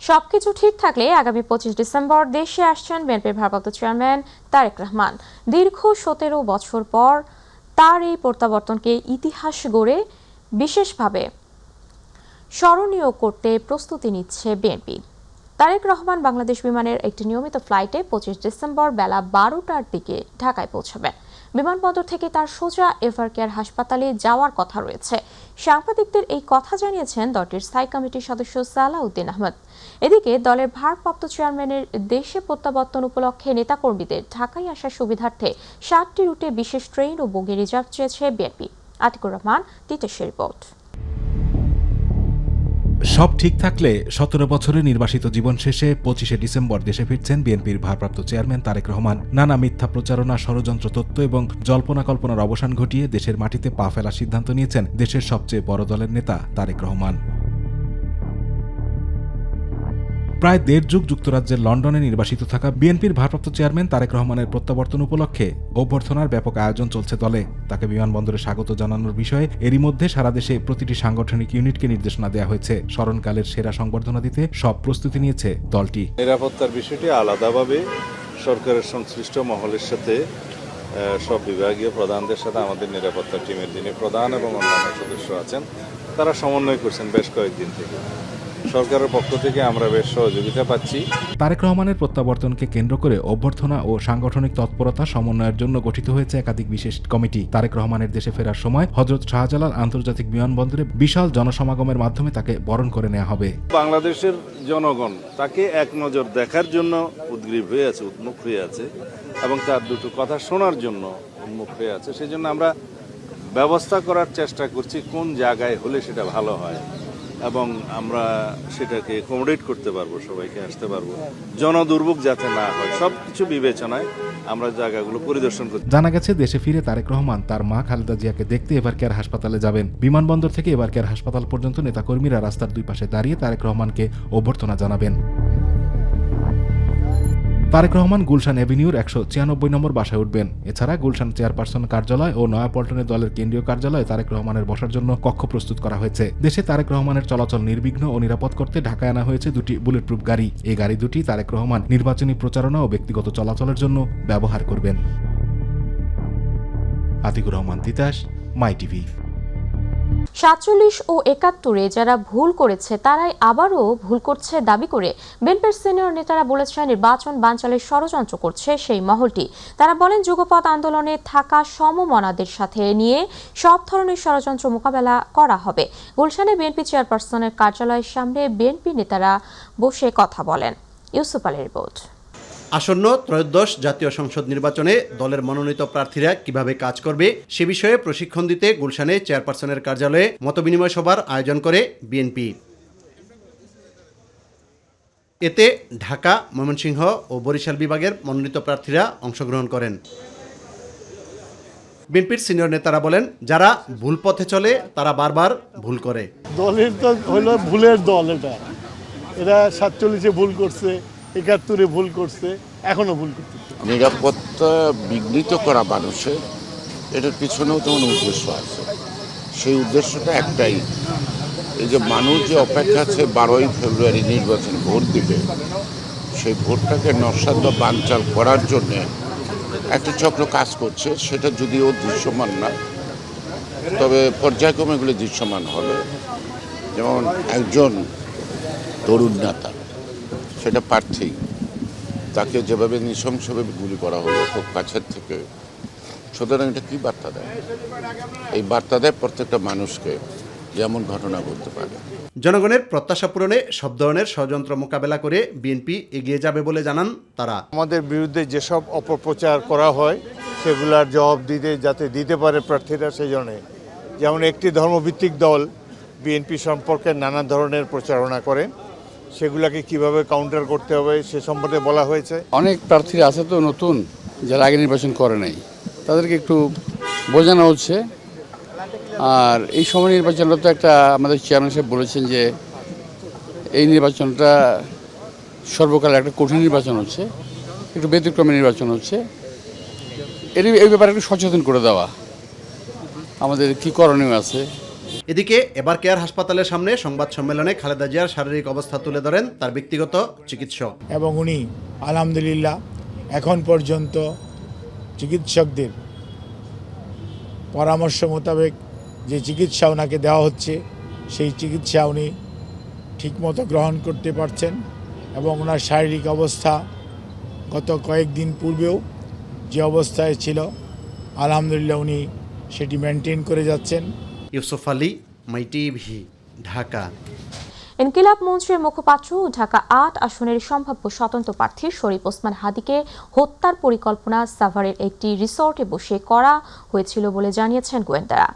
সবকিছু ঠিক থাকলে আগামী 25 ডিসেম্বর দেশে আসছেন বিএনপির ভারপ্রাপ্ত চেয়ারম্যান তারেক রহমান। দীর্ঘ 17 বছর পর তার এই প্রত্যাবর্তনকে ইতিহাস গড়ে বিশেষভাবে স্মরণীয় করতে প্রস্তুতি নিচ্ছে বিএনপি। তারেক রহমান বাংলাদেশ বিমানের একটি নিয়মিত ফ্লাইটে 25 ডিসেম্বর বেলা 12টার দিকে ঢাকায় পৌঁছাবেন। বিমানবন্দর থেকে তার সোজা এভারকেয়ার হাসপাতালে যাওয়ার কথা রয়েছে। সাংবাদিকদের এই কথা জানিয়েছেন দলটির স্থায়ী কমিটির সদস্য সালাউদ্দিন আহমেদ। এদিকে দলের ভারপ্রাপ্ত চেয়ারম্যানের দেশে প্রত্যাবর্তন উপলক্ষে নেতাকর্মীদের ঢাকায় আসার সুবিধার্থে 7টি রুটে বিশেষ ট্রেন ও বগি রিজার্ভ চেয়েছে বিএনপি। আতিকুর রহমান, তিতাসের রিপোর্ট। সব ঠিক থাকলে 17 বছরের নির্বাসিত জীবন শেষে 25শে ডিসেম্বর দেশে ফিরছেন বিএনপির ভারপ্রাপ্ত চেয়ারম্যান তারেক রহমান। নানা মিথ্যা প্রচারণা, ষড়যন্ত্র তত্ত্ব এবং জল্পনা কল্পনার অবসান ঘটিয়ে দেশের মাটিতে পা ফেলার সিদ্ধান্ত নিয়েছেন দেশের সবচেয়ে বড় দলের নেতা তারেক রহমান। প্রায় 1.5 যুগ যুক্তরাজ্যের লন্ডনে নির্বাসিত থাকা বিএনপির ভারপ্রাপ্ত চেয়ারম্যান তারেক রহমানের প্রত্যাবর্তন উপলক্ষে অভ্যর্থনার ব্যাপক আয়োজন চলছে দলে। তাকে বিমানবন্দরে স্বাগত জানানোর বিষয়ে এরই মধ্যে সারা দেশে প্রতিটি সাংগঠনিক ইউনিটকে নির্দেশনা দেওয়া হয়েছে। স্মরণকালের সেরা সংবর্ধনা দিতে সব প্রস্তুতি নিয়েছে দলটি। নিরাপত্তার বিষয়টি আলাদাভাবে সরকারের সংশ্লিষ্ট মহলের সাথে সব বিভাগীয় প্রধানদের সাথে আমাদের নিরাপত্তা টিমের যিনি প্রধান এবং অন্যান্য সদস্য আছেন তারা সমন্বয় করছেন বেশ কয়েকদিন থেকে। সরকারের পক্ষ থেকে আমরা বেশ সহযোগিতা পাচ্ছি। তারেক রহমানের প্রত্যাবর্তনকে কেন্দ্র করে অভ্যর্থনা ও সাংগঠনিক তৎপরতা সমন্বয়ের জন্য গঠিত হয়েছে একাধিক বিশেষ কমিটি। তারেক রহমানের দেশে ফেরার সময় হযরত শাহজালাল আন্তর্জাতিক বিমানবন্দরে বিশাল জনসমাগমের মাধ্যমে তাকে বরণ করে নেওয়া হবে। বাংলাদেশের জনগণ তাকে এক নজর দেখার জন্য উদ্গ্রীব হয়ে আছে, উন্মুখ হয়ে আছে এবং তার দুটো কথা শোনার জন্য উন্মুখ হয়ে আছে। সেই জন্য আমরা ব্যবস্থা করার চেষ্টা করছি কোন জায়গায় হলে সেটা ভালো হয় এবং আমরা সেটাকে অ্যাকোমোডেট করতে পারবো, সবাইকে আসতে পারবো, জনদুর্ভোগ যাতে না হয় সবকিছু বিবেচনায় আমরা জায়গাগুলো পরিদর্শন করছি। জানা গেছে দেশে ফিরে তারেক রহমান তার মা খালেদা জিয়াকে দেখতে এভারকেয়ার হাসপাতালে যাবেন। বিমানবন্দর থেকে এভারকেয়ার হাসপাতাল পর্যন্ত নেতাকর্মীরা রাস্তার দুই পাশে দাঁড়িয়ে তারেক রহমানকে অভ্যর্থনা জানাবেন। তারেক রহমান গুলশান এভিনিউর 196 নম্বর বাসায় উঠবেন। এছাড়া গুলশান চেয়ারপারসন কার্যালয় ও নয়াপল্টনের দলের কেন্দ্রীয় কার্যালয়ে তারেক রহমানের বসার জন্য কক্ষ প্রস্তুত করা হয়েছে। দেশে তারেক রহমানের চলাচল নির্বিঘ্ন ও নিরাপদ করতে ঢাকায় আনা হয়েছে 2টি বুলেটপ্রুফ গাড়ি। এই গাড়ি দুটি তারেক রহমান নির্বাচনী প্রচারণা ও ব্যক্তিগত চলাচলের জন্য ব্যবহার করবেন। আতিকুর রহমান, তিতাস, মাই টিভি। 47 ও 71-এ যারা ভুল করেছে তারাই আবারও ভুল করছে দাবি করে বিএনপির সিনিয়র নেতারা বলেছেন নির্বাচন বানচালের ষড়যন্ত্র করছে সেই মহলটি। তারা বলেন যুগপৎ আন্দোলনে থাকা সমমনাদের সাথে নিয়ে সব ধরনের ষড়যন্ত্র মোকাবেলা করা হবে। গুলশানে বিএনপি চেয়ারপারসনের কার্যালয়ের সামনে বিএনপি নেতারা বসে কথা বলেন। ইউসুফ আলীর রিপোর্ট। আসন্ন ত্রয়োদশ জাতীয় সংসদ নির্বাচনে দলের মনোনীত প্রার্থীরা কিভাবে কাজ করবে সে বিষয়ে প্রশিক্ষণ দিতে গুলশানে চেয়ারপারসনের কার্যালয়ে মতবিনিময় সভার আয়োজন করে বিএনপি। এতে ঢাকা, ময়মনসিংহ ও বরিশাল বিভাগের মনোনীত প্রার্থীরা অংশগ্রহণ করেন। বিএনপির সিনিয়র নেতারা বলেন, যারা ভুল পথে চলে তারা বারবার ভুল করে। দলের তো হলো ভুলের দল, এরা 47-এ ভুল করছে, 71-এ ভুল করছে, এখনো ভুল করছে। নিরাপত্তা বিঘ্নিত করা মানুষের এটার পিছনেও তেমন উদ্দেশ্য আছে। সেই উদ্দেশ্যটা একটাই, এই যে মানুষ যে অপেক্ষা আছে 12ই ফেব্রুয়ারি নির্বাচন ভোট দিবে, সেই ভোটটাকে নস্যাৎ বা বানচাল করার জন্যে একটা চক্র কাজ করছে। সেটা যদিও দৃশ্যমান না, তবে পর্যায়ক্রমে এগুলো দৃশ্যমান হবে। যেমন একজন তরুণ নেতা, সেটা প্রার্থী, তাকে যেভাবে নৃশংসভাবে গুলি করা হলো খুব কাছের থেকে, সুতরাং এটা কী বার্তা দেয়? এই বার্তা দেয় প্রত্যেকটা মানুষকে যেমন ঘটনা ঘটতে পারে। জনগণের প্রত্যাশা পূরণে সব ধরনের ষড়যন্ত্র মোকাবেলা করে বিএনপি এগিয়ে যাবে বলে জানান তারা। আমাদের বিরুদ্ধে যেসব অপপ্রচার করা হয় সেগুলার জবাব যাতে দিতে পারে প্রার্থীরা, সেই জন্য যেমন একটি ধর্মভিত্তিক দল বিএনপি সম্পর্কে নানা ধরনের প্রচারণা করে, সেগুলোকে কিভাবে কাউন্টার করতে হবে সে সম্পর্কে বলা হয়েছে। অনেক প্রার্থী আছে তো নতুন, যারা আগে নির্বাচন করে নাই, তাদেরকে একটু বোঝানো হচ্ছে। আর এই সময় নির্বাচনটা তো একটা, আমাদের চেয়ারম্যান সাহেব বলেছেন যে এই নির্বাচনটা সর্বকালে একটা কঠিন নির্বাচন হচ্ছে, একটু ব্যতিক্রমী নির্বাচন হচ্ছে। এই ব্যাপারে একটু সচেতন করে দেওয়া আমাদের কী করণীয় আছে। এদিকে এবার কেয়ার হাসপাতালের সামনে সংবাদ সম্মেলনে খালেদা জিয়ার শারীরিক অবস্থা তুলে ধরেন তার ব্যক্তিগত চিকিৎসক। এবং উনি আলহামদুলিল্লাহ এখন পর্যন্ত চিকিৎসকদের পরামর্শ মোতাবেক যে চিকিৎসা ওনাকে দেওয়া হচ্ছে সেই চিকিৎসা উনি ঠিকমতো গ্রহণ করতে পারছেন এবং ওনার শারীরিক অবস্থা গত কয়েকদিন পূর্বেও যে অবস্থায় ছিল আলহামদুলিল্লাহ উনি সেটি মেনটেন করে যাচ্ছেন। ইউসুফ আলী, মাই টিভি, ঢাকা। ইনকিলাব মঞ্চের মুখপাত্র ঢাকা ৮ আসনের সম্ভাব্য স্বতন্ত্র প্রার্থী শরীফ ওসমান হাদিকে হত্যার পরিকল্পনা সাভারের একটি রিসর্টে বসে করা হয়েছিল বলে জানিয়েছেন গোয়েন্দারা।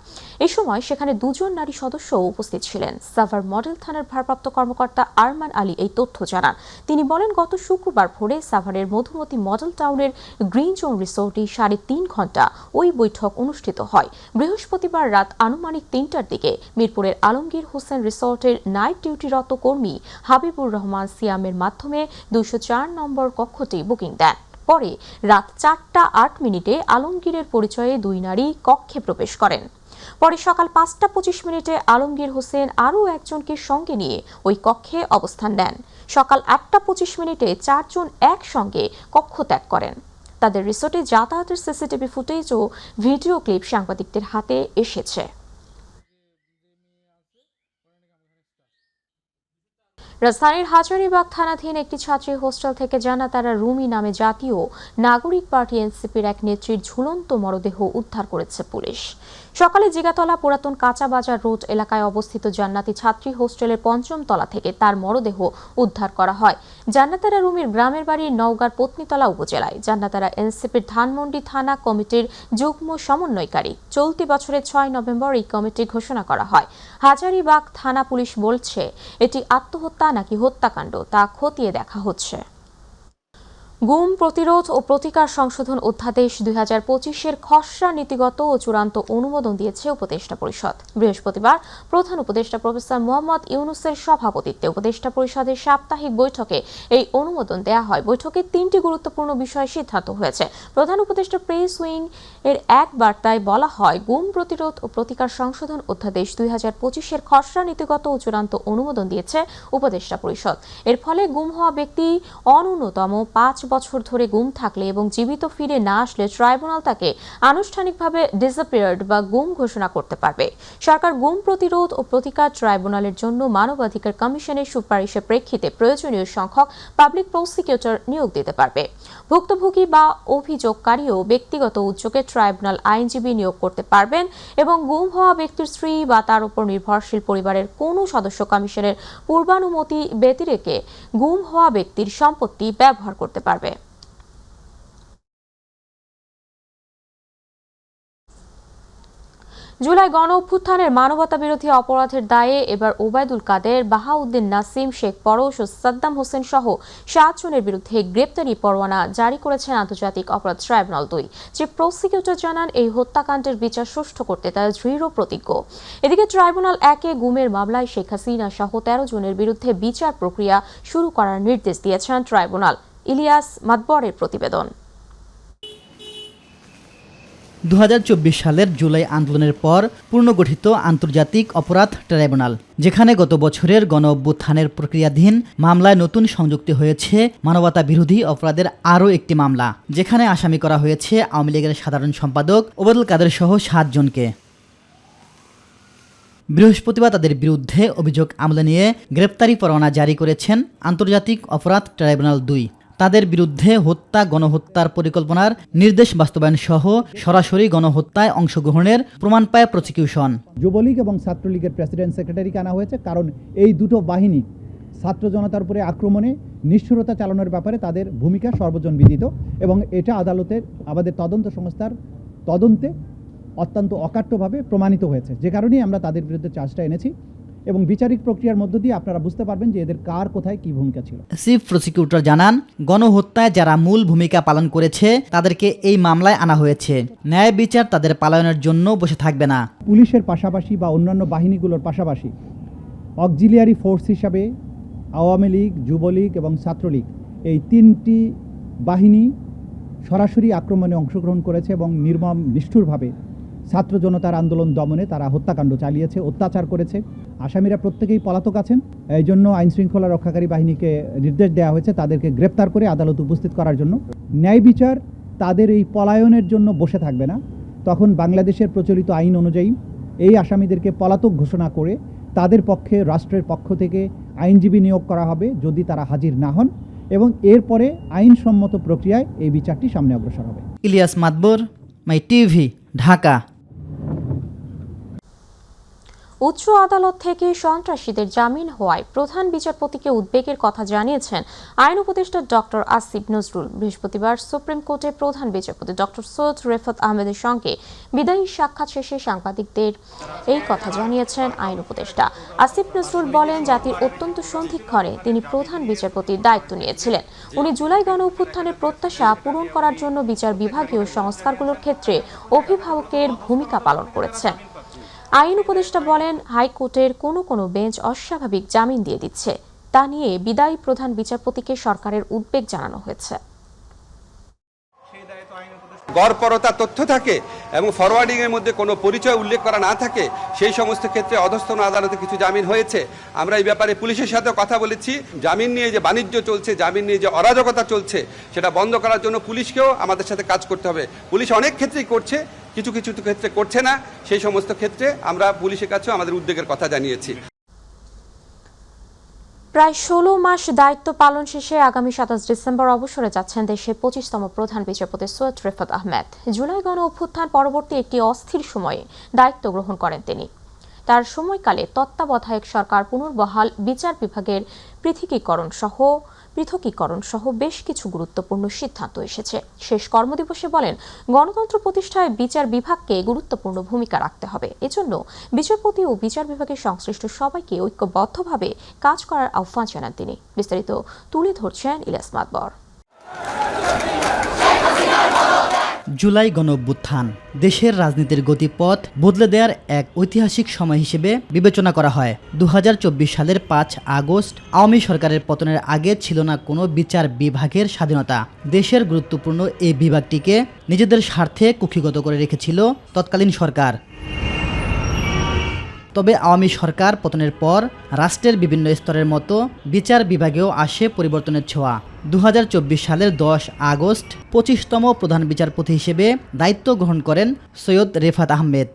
এই সময় সেখানে 2 জন নারী সদস্য উপস্থিত ছিলেন। সাভার মডেল থানার ভারপ্রাপ্ত কর্মকর্তা আরমান আলী এই তথ্য জানান। তিনি বলেন, গত শুক্রবার ভোরে সাভারের মধুমতি মডেল টাউনের গ্রিন জোন রিসোর্টে 3.5 ঘণ্টা ওই বৈঠক অনুষ্ঠিত হয়। বৃহস্পতিবার রাত আনুমানিক 3টার দিকে মিরপুরের আলমগীর হোসেন রিসোর্টের নাইট ডিউটিরত কর্মী হাবিবুর রহমান সিয়ামের মাধ্যমে 204 নম্বর কক্ষটি বুকিং দেন। পরে রাত 4:08 আলমগীরের পরিচয়ে 2 নারী কক্ষে প্রবেশ করেন। পরে সকাল 5:25 আলমগীর হোসেন আরও একজনকে সঙ্গে নিয়ে ওই কক্ষে অবস্থান নেন। সকাল 8:25 4 জন একসঙ্গে কক্ষ ত্যাগ করেন। তাদের রিসোর্টে যাতায়াতের সিসিটিভি ফুটেজ ও ভিডিও ক্লিপ সাংবাদিকদের হাতে এসেছে। রাজধানীর হাজারীবাগ থানাধীন একটি ছাত্রী হোস্টেল থেকে জান্নাতারা রুমি নামে জাতীয় নাগরিক পার্টি এনসিপির এক নেত্রীর ঝুলন্ত মরদেহ উদ্ধার করেছে পুলিশ। সকালে জিগাতলা পুরাতন কাঁচা বাজার রোড এলাকায় অবস্থিত জান্নাতি ছাত্রী হোস্টেলের 5ম তলা থেকে তার মরদেহ উদ্ধার করা হয়। জান্নাতারা রুমির গ্রামের বাড়ি নওগাঁর পত্নীতলা উপজেলায়। জান্নাতারা এনসিপির ধানমন্ডি থানা কমিটির যুগ্ম সমন্বয়কারী। চলতি বছরের 6 নভেম্বর এই কমিটি ঘোষণা করা হয়। হাজারীবাগ থানা পুলিশ বলছে, এটি আত্মহত্যা নাকি হত্যাকাণ্ড তা খতিয়ে দেখা হচ্ছে। গুম প্রতিরোধ ও প্রতিকার সংশোধন অধ্যাদেশ 2025-এর খসড়া নীতিগত ও চূড়ান্ত অনুমোদন দিয়েছে উপদেষ্টা পরিষদ। বৃহস্পতিবার প্রধান উপদেষ্টা প্রফেসর মোহাম্মদ ইউনূসের সভাপতিত্বে উপদেষ্টা পরিষদের সাপ্তাহিক বৈঠকে এই অনুমোদন দেওয়া হয়। বৈঠকে 3টি গুরুত্বপূর্ণ বিষয়ে সিদ্ধান্ত হয়েছে। প্রধান উপদেষ্টা প্রেস উইং এর এক বার্তায় বলা হয়, গুম প্রতিরোধ ও প্রতিকার সংশোধন অধ্যাদেশ 2025-এর খসড়া নীতিগত ও চূড়ান্ত অনুমোদন দিয়েছে উপদেষ্টা পরিষদ। এর ফলে গুম হওয়া ব্যক্তি অন্যূনতম 5 বছর ধরে গুম থাকলে এবং জীবিত ফিরে না আসলে ট্রাইব্যুনাল তাকে আনুষ্ঠানিকভাবে ডিসঅ্যাপিয়ার্ড বা গুম ঘোষণা করতে পারবে। সরকার গুম প্রতিরোধ ও প্রতিকার ট্রাইব্যুনালের জন্য মানবাধিকার কমিশনের সুপারিশের প্রেক্ষিতে প্রয়োজনীয় সংখ্যক পাবলিক প্রসিকিউটর নিয়োগ দিতে পারবে। ভুক্তভোগী বা অভিযোগকারীও ব্যক্তিগত উদ্যোগে ট্রাইব্যুনাল আইনজীবী নিয়োগ করতে পারবেন এবং গুম হওয়া ব্যক্তির স্ত্রী বা তার উপর নির্ভরশীল পরিবারের কোনো সদস্য কমিশনের পূর্বানুমতি ব্যতিরেকে গুম হওয়া ব্যক্তির সম্পত্তি ব্যবহার করতে পারবে। জুলাই গণ অভ্যুত্থানের মানবতা বিরোধী অপরাধের দায়ে এবার ওবায়দুল কাদের, বাহাউদ্দিন নাসিম, শেখ পরশ ও সাদ্দাম হোসেন সহ 7 জনের বিরুদ্ধে গ্রেপ্তারি পরোয়ানা জারি করেছেন আন্তর্জাতিক অপরাধ ট্রাইব্যুনাল 2। চিফ প্রসিকিউটর জানান, এই হত্যাকাণ্ডের বিচার সুষ্ঠু করতে তারা দৃঢ় প্রতিজ্ঞ। এদিকে ট্রাইব্যুনাল 1-এ গুমের মামলায় শেখ হাসিনা সহ 13 জনের বিরুদ্ধে বিচার প্রক্রিয়া শুরু করার নির্দেশ দিয়েছেন ট্রাইব্যুনাল। ইলিয়াস মাতবরের প্রতিবেদন। 2024 সালের জুলাই আন্দোলনের পর পুনর্গঠিত আন্তর্জাতিক অপরাধ ট্রাইব্যুনাল, যেখানে গত বছরের গণ অভ্যুত্থানের প্রক্রিয়াধীন মামলায় নতুন সংযুক্ত হয়েছে মানবতা বিরোধী অপরাধের আরও একটি মামলা, যেখানে আসামি করা হয়েছে আওয়ামী লীগের সাধারণ সম্পাদক ওবায়দুল কাদের সহ 7 জনকে। বৃহস্পতিবার তাদের বিরুদ্ধে অভিযোগ আমলে নিয়ে গ্রেপ্তারি পরোয়ানা জারি করেছেন আন্তর্জাতিক অপরাধ ট্রাইব্যুনাল 2। তাদের বিরুদ্ধে হত্যা, গণহত্যার পরিকল্পনার নির্দেশ বাস্তবায়ন সহ সরাসরি গণহত্যায় অংশগ্রহণের প্রমাণ পায় প্রসিকিউশন। যুবলীগ এবং ছাত্রলীগের প্রেসিডেন্ট সেক্রেটারিকে আনা হয়েছে, কারণ এই দুটো বাহিনী ছাত্র জনতার উপরে আক্রমণে নিষ্ঠুরতা চালানোর ব্যাপারে তাদের ভূমিকা সর্বজনবিদিত এবং এটা আদালতের আমাদের তদন্ত সংস্থার তদন্তে অত্যন্ত অকাট্যভাবে প্রমাণিত হয়েছে, যে কারণেই আমরা তাদের বিরুদ্ধে চার্জটা এনেছি এবং বিচারিক প্রক্রিয়ার মধ্য দিয়ে আপনারা বুঝতে পারবেন যে এদের কার কোথায় কি ভূমিকা ছিল। চিফ প্রসিকিউটর জানান, গণহত্যায় যারা মূল ভূমিকা পালন করেছে তাদেরকে এই মামলায় আনা হয়েছে। ন্যায় বিচার তাদের পালনের জন্য বসে থাকবে না। পুলিশের পাশাপাশি বা অন্যান্য বাহিনীগুলোর পাশাপাশি অক্সিলিয়ারি ফোর্স হিসাবে আওয়ামী লীগ, যুবলীগ এবং ছাত্রলীগ এই 3টি বাহিনী সরাসরি আক্রমণে অংশগ্রহণ করেছে এবং নির্মম নিষ্ঠুরভাবে ছাত্র জনতার আন্দোলন দমনে তারা হত্যাকাণ্ড চালিয়েছে, অত্যাচার করেছে। আসামিরা প্রত্যেকেই পলাতক আছেন। এই জন্য আইন শৃঙ্খলা রক্ষাকারী বাহিনীকে নির্দেশ দেওয়া হয়েছে তাদেরকে গ্রেপ্তার করে আদালতে উপস্থিত করার জন্য। ন্যায় বিচার তাদের এই পলায়নের জন্য বসে থাকবে না। তখন বাংলাদেশের প্রচলিত আইন অনুযায়ী এই আসামিদেরকে পলাতক ঘোষণা করে তাদের পক্ষে রাষ্ট্রের পক্ষ থেকে আইনজীবী নিয়োগ করা হবে যদি তারা হাজির না হন, এবং এরপরে আইনসম্মত প্রক্রিয়ায় এই বিচারটি সামনে অগ্রসর হবে। ইলিয়াস মাতবর, মাই টিভি, ঢাকা। উচ্চ আদালত থেকে সন্ত্রাসীদের জামিন হওয়ায় প্রধান বিচারপতিকে উদ্বেগের কথা জানিয়েছেন আইন উপদেষ্টা ডক্টর আসিফ নজরুল। বৃহস্পতিবার সুপ্রিম কোর্টের প্রধান বিচারপতি ডক্টর সৈয়দ রেফাত আহমেদের সঙ্গে বিদায়ী সাক্ষাৎ শেষে সাংবাদিকদের এই কথা জানিয়েছেন আইন উপদেষ্টা। আসিফ নজরুল বলেন, জাতির অত্যন্ত সন্ধিক্ষণে তিনি প্রধান বিচারপতির দায়িত্ব নিয়েছিলেন। উনি জুলাই গণ অভ্যুত্থানের প্রত্যাশা পূরণ করার জন্য বিচার বিভাগীয় সংস্কারগুলোর ক্ষেত্রে অভিভাবকের ভূমিকা পালন করেছেন। আইন উপদেষ্টা বলেন, হাইকোর্টের কোনো বেঞ্চ অস্বাভাবিক জামিন দিয়ে দিচ্ছে, তা নিয়ে বিদায়ী প্রধান বিচারপতিকে সরকারের উদ্বেগ জানানো হয়েছে। গড়পড়তা তথ্য থাকে এবং ফরওয়ার্ডিং এর মধ্যে কোনো পরিচয় উল্লেখ করা না থাকে, সেই সমস্ত ক্ষেত্রে অধস্তন আদালতে কিছু জামিন হয়েছে। আমরা এই ব্যাপারে পুলিশের সাথে কথা বলেছি। জামিন নিয়ে যে বাণিজ্য চলছে, জামিন নিয়ে যে অরাজকতা চলছে, সেটা বন্ধ করার জন্য পুলিশকেও আমাদের সাথে কাজ করতে হবে। পুলিশ অনেক ক্ষেত্রেই করছে, কিছু কিছু ক্ষেত্রে করছে না। সেই সমস্ত ক্ষেত্রে আমরা পুলিশের কাছেও আমাদের উদ্বেগের কথা জানিয়েছি। প্রায় 16 মাস দায়িত্ব পালন শেষে আগামী 27 ডিসেম্বর অবসরে যাচ্ছেন দেশের 25তম প্রধান বিচারপতি সৈয়দ রেফাত আহমেদ। জুলাই গণ অভ্যুত্থান পরবর্তী একটি অস্থির সময়ে দায়িত্ব গ্রহণ করেন তিনি। তার সময়কালে তত্ত্বাবধায়ক সরকার পুনর্বহাল, বিচার বিভাগের পৃথকীকরণ সহ বেশ কিছু গুরুত্বপূর্ণ সিদ্ধান্ত এসেছে। শেষ কর্মদিবসে বলেন, গণতন্ত্র প্রতিষ্ঠায় বিচার বিভাগকে গুরুত্বপূর্ণ ভূমিকা রাখতে হবে। এজন্য বিচারপতি ও বিচার বিভাগের সংশ্লিষ্ট সবাইকে ঐক্যবদ্ধভাবে কাজ করার আহ্বান জানান তিনি। বিস্তারিত তুলে ধরছেন ইলিয়াস মাতবর। জুলাই গণঅভ্যুত্থান দেশের রাজনীতির গতিপথ বদলে দেওয়ার এক ঐতিহাসিক সময় হিসেবে বিবেচনা করা হয়। 2024 সালের 5 আগস্ট আওয়ামী সরকারের পতনের আগে ছিল না কোনো বিচার বিভাগের স্বাধীনতা। দেশের গুরুত্বপূর্ণ এই বিভাগটিকে নিজেদের স্বার্থে কুক্ষিগত করে রেখেছিল তৎকালীন সরকার। তবে আওয়ামী সরকার পতনের পর রাষ্ট্রের বিভিন্ন স্তরের মতো বিচার বিভাগেও আসে পরিবর্তনের ছোঁয়া। 2024 সালের 10 আগস্ট 25তম প্রধান বিচারপতি হিসেবে দায়িত্ব গ্রহণ করেন সৈয়দ রেফাত আহমেদ।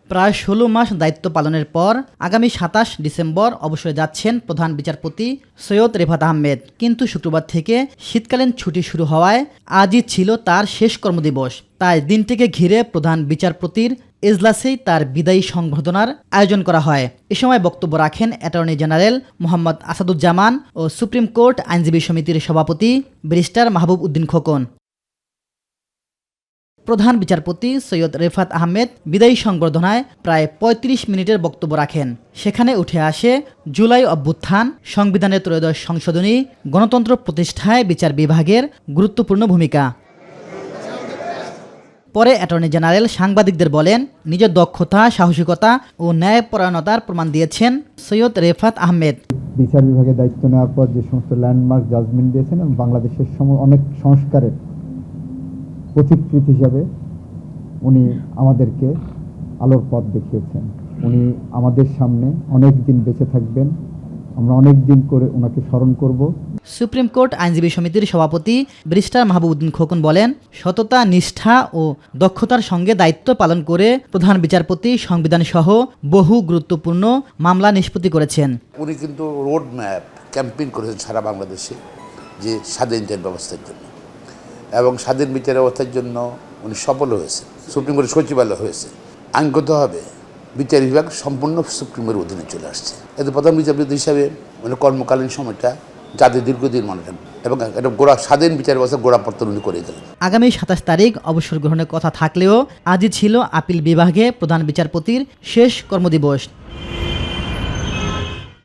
প্রায় 16 মাস দায়িত্ব পালনের পর আগামী 27 ডিসেম্বর অবসরে যাচ্ছেন প্রধান বিচারপতি সৈয়দ রেফাত আহমেদ। কিন্তু শুক্রবার থেকে শীতকালীন ছুটি শুরু হওয়ায় আজই ছিল তার শেষ কর্মদিবস। তাই দিনটিকে ঘিরে প্রধান বিচারপতির এজলাসেই তার বিদায়ী সংবর্ধনার আয়োজন করা হয়। এ সময় বক্তব্য রাখেন অ্যাটর্নি জেনারেল মোহাম্মদ আসাদুজ্জামান ও সুপ্রিম কোর্ট আইনজীবী সমিতির সভাপতি ব্যারিস্টার মাহবুব উদ্দিন খোকন। প্রধান বিচারপতি সৈয়দ রেফাত আহমেদ বিদায়ী সংবর্ধনায় প্রায় 35 মিনিটের বক্তব্য রাখেন। সেখানে উঠে আসে জুলাই অভ্যুত্থান, সংবিধানের ত্রয়োদশ সংশোধনী, গণতন্ত্র প্রতিষ্ঠায় বিচার বিভাগের গুরুত্বপূর্ণ ভূমিকা। পরে অ্যাটর্নি জেনারেল সাংবাদিকদের বলেন, নিজের দক্ষতা, সাহসিকতা ও ন্যায়পরায়ণতার প্রমাণ দিয়েছেন সৈয়দ রেফাত আহমেদ। বিচার বিভাগের দায়িত্ব নেওয়ার পর যে সমস্ত ল্যান্ডমার্ক জাজমেন্ট দিয়েছেন এবং বাংলাদেশের অনেক সংস্কারের পথিকৃৎ হিসাবে উনি আমাদেরকে আলোর পথ দেখিয়েছেন। উনি আমাদের সামনে অনেক দিন বেঁচে থাকবেন, আমরা অনেক দিন করে ওনাকে স্মরণ করব। সুপ্রিম কোর্ট আইনজীবী সমিতির সভাপতি ব্যারিস্টার মাহবুব উদ্দিন খোকন বলেন, সততা, নিষ্ঠা ও দক্ষতার সঙ্গে দায়িত্ব পালন করে প্রধান বিচারপতি সংবিধান সহ বহু গুরুত্বপূর্ণ মামলা নিষ্পত্তি করেছেন। উনি কিন্তু রোড ম্যাপ ক্যাম্পেইন করেছেন সারা বাংলাদেশে যে স্বাধীন বিচার ব্যবস্থার জন্য, এবং স্বাধীন বিচার ব্যবস্থার জন্য উনি সফল হয়েছে। সুপ্রিম কোর্টের সচিবালয় হয়েছে। আইনগতভাবে বিচার বিভাগ সম্পূর্ণ সুপ্রিমের অধীনে চলে আসছে। এতে প্রধান বিচারপতি হিসাবে মানে কর্মকালীন সময়টা যাদের দীর্ঘদিন মনে রাখবেন এবং একটা স্বাধীন বিচার ব্যবস্থা গোড়াপত্তন উনি করে গেলেন। আগামী 27 তারিখ অবসর গ্রহণের কথা থাকলেও আজই ছিল আপিল বিভাগে প্রধান বিচারপতির শেষ কর্মদিবস।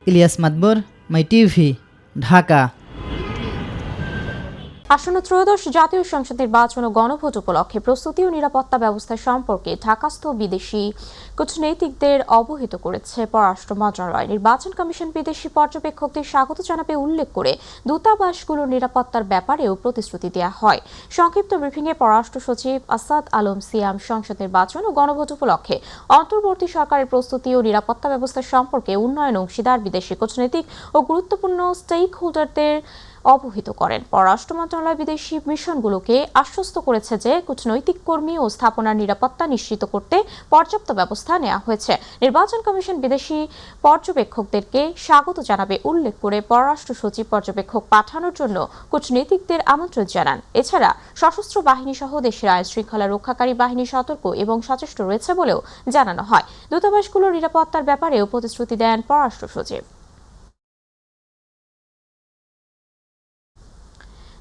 ইলিয়াস মাতবর, মাই টিভি, ঢাকা। আসন্ন ত্রয়োদশ জাতীয় সংসদ নির্বাচন ও গণভোট উপলক্ষে প্রস্তুতি ও নিরাপত্তা ব্যবস্থা সম্পর্কে ঢাকাস্থ বিদেশি কূটনীতিকদের অবহিত করেছে পররাষ্ট্র মন্ত্রণালয়। নির্বাচন কমিশন বিদেশি পর্যবেক্ষকদের স্বাগত জানাবে উল্লেখ করে দূতাবাসগুলোর নিরাপত্তার ব্যাপারেও প্রতিশ্রুতি দেওয়া হয়। সংক্ষিপ্ত ব্রিফিংয়ে পররাষ্ট্র সচিব আসাদ আলম সিয়াম সংসদ নির্বাচন ও গণভোট উপলক্ষে অন্তর্বর্তী সরকারের প্রস্তুতি ও নিরাপত্তা ব্যবস্থা সম্পর্কে উন্নয়ন অংশীদার বিদেশি কূটনীতিক ও গুরুত্বপূর্ণ স্টেক হোল্ডারদের অবহিত করেন। পররাষ্ট্র মন্ত্রণালয় বিদেশি মিশনগুলোকে আশ্বস্ত করেছে যে কূটনৈতিক কর্মী ও স্থাপনার নিরাপত্তা নিশ্চিত করতে পর্যাপ্ত ব্যবস্থা নেওয়া হয়েছে। নির্বাচন কমিশন বিদেশি পর্যবেক্ষকদেরকে স্বাগত জানাবে উল্লেখ করে পররাষ্ট্র সচিব পর্যবেক্ষক পাঠানোর জন্য কূটনীতিকদের আমন্ত্রণ জানান। এছাড়া সশস্ত্র বাহিনী সহ দেশের আইন শৃঙ্খলা রক্ষাকারী বাহিনী সতর্ক এবং সচেষ্ট রয়েছে বলেও জানানো হয়। দূতাবাসগুলোর নিরাপত্তার ব্যাপারেও প্রতিশ্রুতি দেন পররাষ্ট্র সচিব।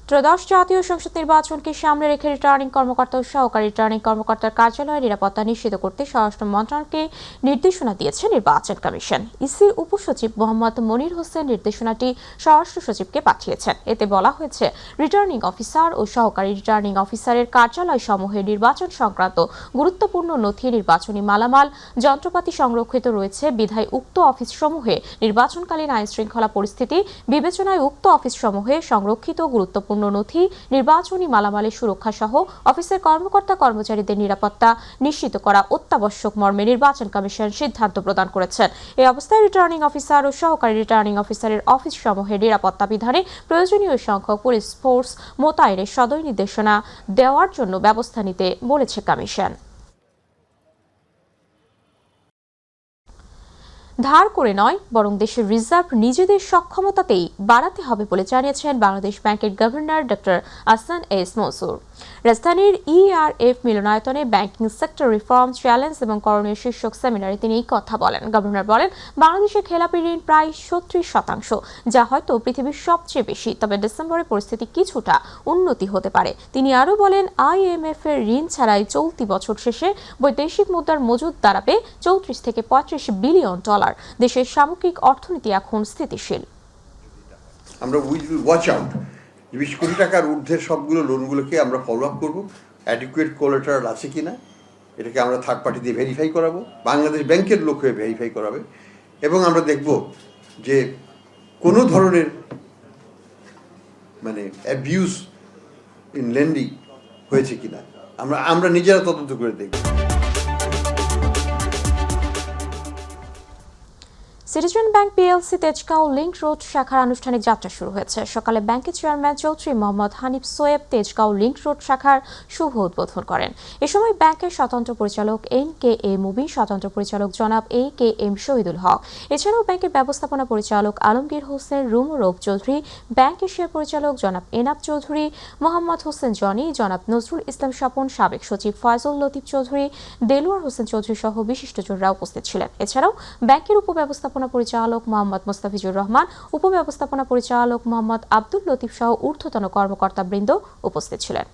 ত্রয়োদশ জাতীয় সংসদ নির্বাচনকে সামনে রেখে রিটার্নিং কর্মকর্তা ও সহকারী রিটার্নিং কর্মকর্তার কার্যালয়ে নিরাপত্তা নিশ্চিত করতে স্বরাষ্ট্র মন্ত্রণালয়কে নির্দেশনা দিয়েছে নির্বাচন কমিশন। ইসির উপসচিব মোহাম্মদ মনির হোসেন নির্দেশনাটি স্বরাষ্ট্র সচিবকে পাঠিয়েছেন। এতে বলা হয়েছে, রিটার্নিং অফিসার ও সহকারী রিটার্নিং অফিসারের কার্যালয় সমূহে নির্বাচন সংক্রান্ত গুরুত্বপূর্ণ নথি, নির্বাচনী মালামাল, যন্ত্রপাতি সংরক্ষিত রয়েছে বিধায় উক্ত অফিস সমূহে নির্বাচনকালীন আইন শৃঙ্খলা পরিস্থিতি বিবেচনায় উক্ত অফিস সমূহে সংরক্ষিত গুরুত্বপূর্ণ নথি, নির্বাচনী মালামালের সুরক্ষা সহ অফিসের কর্মকর্তা কর্মচারীদের নিরাপত্তা নিশ্চিত করা অত্যাবশ্যক মর্মে নির্বাচন কমিশন সিদ্ধান্ত প্রদান করেছেন। এই অবস্থায় রিটার্নিং অফিসার ও সহকারী রিটার্নিং অফিসারের অফিস সমূহের নিরাপত্তা বিধানে প্রয়োজনীয় সংখ্যক পুলিশ ফোর্স মোতায়েনের সদয় নির্দেশনা দেওয়ার জন্য ব্যবস্থা নিতে বলেছে কমিশন। ধার করে নয়, বরং দেশের রিজার্ভ নিজেদের সক্ষমতাতেই বাড়াতে হবে বলে জানিয়েছেন বাংলাদেশ ব্যাংকের governor doctor Ahsan S Mansur. রাজধানীর ERF মিলনায়তনে ব্যাংকিং সেক্টর রিফর্ম, চ্যালেঞ্জ এবং করণীয় শীর্ষক সেমিনারে তিনি এই কথা বলেন। গভর্নর বলেন, বাংলাদেশের খেলাপি ঋণ প্রায় 36%, যা হয়তো পৃথিবীর সবচেয়ে বেশি। তবে ডিসেম্বরে পরিস্থিতি কিছুটা উন্নতি হতে পারে। তিনি আরও বলেন, IMF এর ঋণ ছাড়াই চলতি বছর শেষে বৈদেশিক মুদ্রার মজুদ দাঁড়াবে 34 থেকে 35 বিলিয়ন ডলার। দেশের সামগ্রিক অর্থনীতি এখন স্থিতিশীল। আমরা উইল ওয়াচ আউট 20 কোটি টাকার ঊর্ধ্বের সবগুলো লোনগুলোকে আমরা ফলো আপ করবো, অ্যাডিকুয়েট কোলাটারাল আছে কিনা এটাকে আমরা থার্ড পার্টি দিয়ে ভেরিফাই করাবো, বাংলাদেশ ব্যাংকের লোক হয়ে ভেরিফাই করাবে, এবং আমরা দেখব যে কোনো ধরনের অ্যাবিউজ ইন লেন্ডিং হয়েছে কিনা আমরা নিজেরা তদন্ত করে দেখব। Citizen bank PLC Tejgaon link road শাখার আনুষ্ঠানিক যাত্রা শুরু হয়েছে। সকালে ব্যাংকের চেয়ারম্যান চৌধুরী মোহাম্মদ হানিফ সোয়েব তেজগাঁও লিংক রোড শাখার শুভ উদ্বোধন করেন। এ সময় ব্যাংকের স্বতন্ত্র পরিচালক NKA মুবিন, স্বতন্ত্র পরিচালক জনাব AKM শহীদুল হক, এছাড়াও ব্যাংকের ব্যবস্থাপনা পরিচালক আলমগীর হোসেন রুমরৌফ চৌধুরী, ব্যাংক এশিয়ার পরিচালক জনাব এনাব চৌধুরী, মোহাম্মদ হোসেন জনি, জনাব নজরুল ইসলাম স্বপন, সাবেক সচিব ফয়জুল লতিফ চৌধুরী, দেলোয়ার হোসেন চৌধুরী সহ বিশিষ্টজনরা উপস্থিত ছিলেন। এছাড়াও ব্যাংকের উপব্যবস্থাপনা পরিচালক মোহাম্মদ মোস্তাফিজুর রহমান, উপব্যবস্থাপনা পরিচালক মোহাম্মদ আব্দুল লতিফ সহ ঊর্ধ্বতন কর্মকর্তাবৃন্দ উপস্থিত ছিলেন।